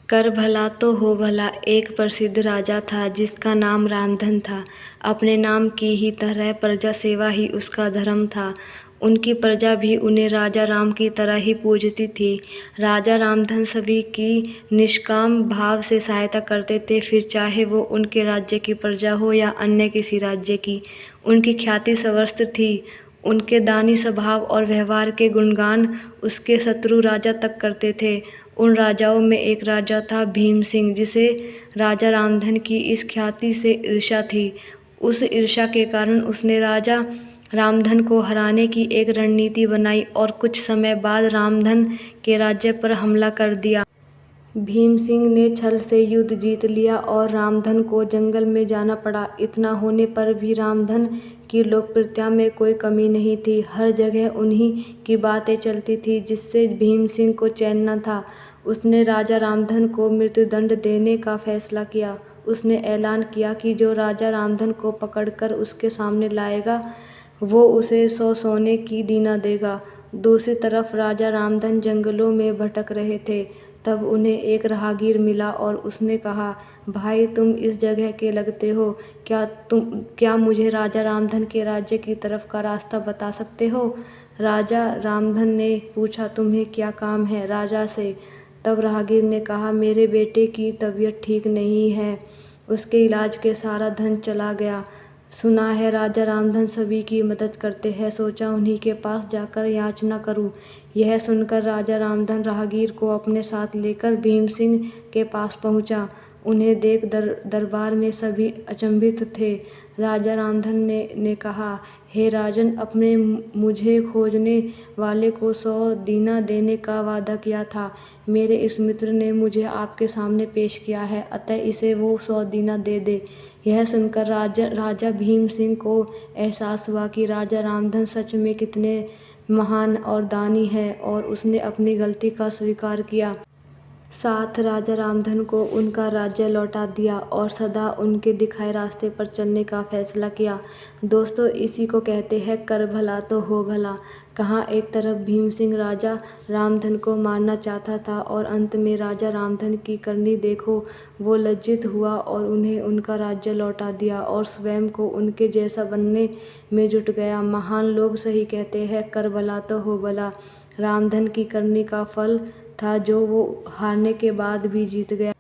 कर भला तो हो भला। एक प्रसिद्ध राजा था जिसका नाम रामधन था। अपने नाम की ही तरह प्रजा सेवा ही उसका धर्म था। उनकी प्रजा भी उन्हें राजा राम की तरह ही पूजती थी। राजा रामधन सभी की निष्काम भाव से सहायता करते थे, फिर चाहे वो उनके राज्य की प्रजा हो या अन्य किसी राज्य की। उनकी ख्याति सर्वत्र थी। उनके दानी स्वभाव और व्यवहार के गुणगान उसके शत्रु राजा तक करते थे। उन राजाओं में एक राजा था भीम सिंह, जिसे राजा रामधन की इस ख्याति से ईर्ष्या थी। उस ईर्ष्या के कारण उसने राजा रामधन को हराने की एक रणनीति बनाई और कुछ समय बाद रामधन के राज्य पर हमला कर दिया। भीम सिंह ने छल से युद्ध जीत लिया और रामधन को जंगल में जाना पड़ा। इतना होने पर भी रामधन की लोकप्रियता में कोई कमी नहीं थी। हर जगह उन्हीं की बातें चलती थी, जिससे भीम सिंह को चैन न था। उसने राजा रामधन को मृत्युदंड देने का फैसला किया। उसने ऐलान किया कि जो राजा रामधन को पकड़कर उसके सामने लाएगा, वो उसे 100 सोने की दीना देगा। दूसरी तरफ राजा रामधन जंगलों में भटक रहे थे। तब उन्हें एक राहगीर मिला और उसने कहा, भाई तुम इस जगह के लगते हो, क्या मुझे राजा रामधन के राज्य की तरफ का रास्ता बता सकते हो? राजा रामधन ने पूछा, तुम्हें क्या काम है राजा से? तब राहगीर ने कहा, मेरे बेटे की तबीयत ठीक नहीं है, उसके इलाज के सारा धन चला गया। सुना है राजा रामधन सभी की मदद करते हैं, सोचा उन्हीं के पास जाकर याचना करूं। यह सुनकर राजा रामधन राहगीर को अपने साथ लेकर भीम सिंह के पास पहुंचा। उन्हें देख दरबार में सभी अचंभित थे। राजा रामधन ने कहा, हे राजन, अपने मुझे खोजने वाले को 100 दीना देने का वादा किया था। मेरे इस मित्र ने मुझे आपके सामने पेश किया है, अतः इसे वो 100 दीना दे दे। यह सुनकर राजा भीम सिंह को एहसास हुआ कि राजा रामधन सच में कितने महान और दानी है, और उसने अपनी गलती का स्वीकार किया। साथ राजा रामधन को उनका राज्य लौटा दिया और सदा उनके दिखाए रास्ते पर चलने का फैसला किया। दोस्तों, इसी को कहते हैं कर भला तो हो भला। कहाँ एक तरफ भीम सिंह राजा रामधन को मारना चाहता था और अंत में राजा रामधन की करनी देखो, वो लज्जित हुआ और उन्हें उनका राज्य लौटा दिया और स्वयं को उनके जैसा बनने में जुट गया। महान लोग सही कहते हैं, कर भला तो हो भला। रामधन की करनी का फल था जो वो हारने के बाद भी जीत गया।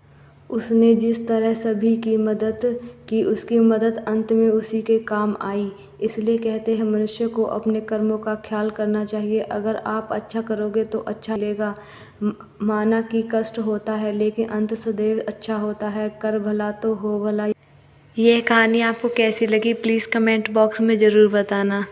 उसने जिस तरह सभी की मदद की, उसकी मदद अंत में उसी के काम आई। इसलिए कहते हैं, मनुष्य को अपने कर्मों का ख्याल करना चाहिए। अगर आप अच्छा करोगे तो अच्छा मिलेगा। माना कि कष्ट होता है, लेकिन अंत सदैव अच्छा होता है। कर भला तो हो भला। ये कहानी आपको कैसी लगी, प्लीज़ कमेंट बॉक्स में ज़रूर बताना।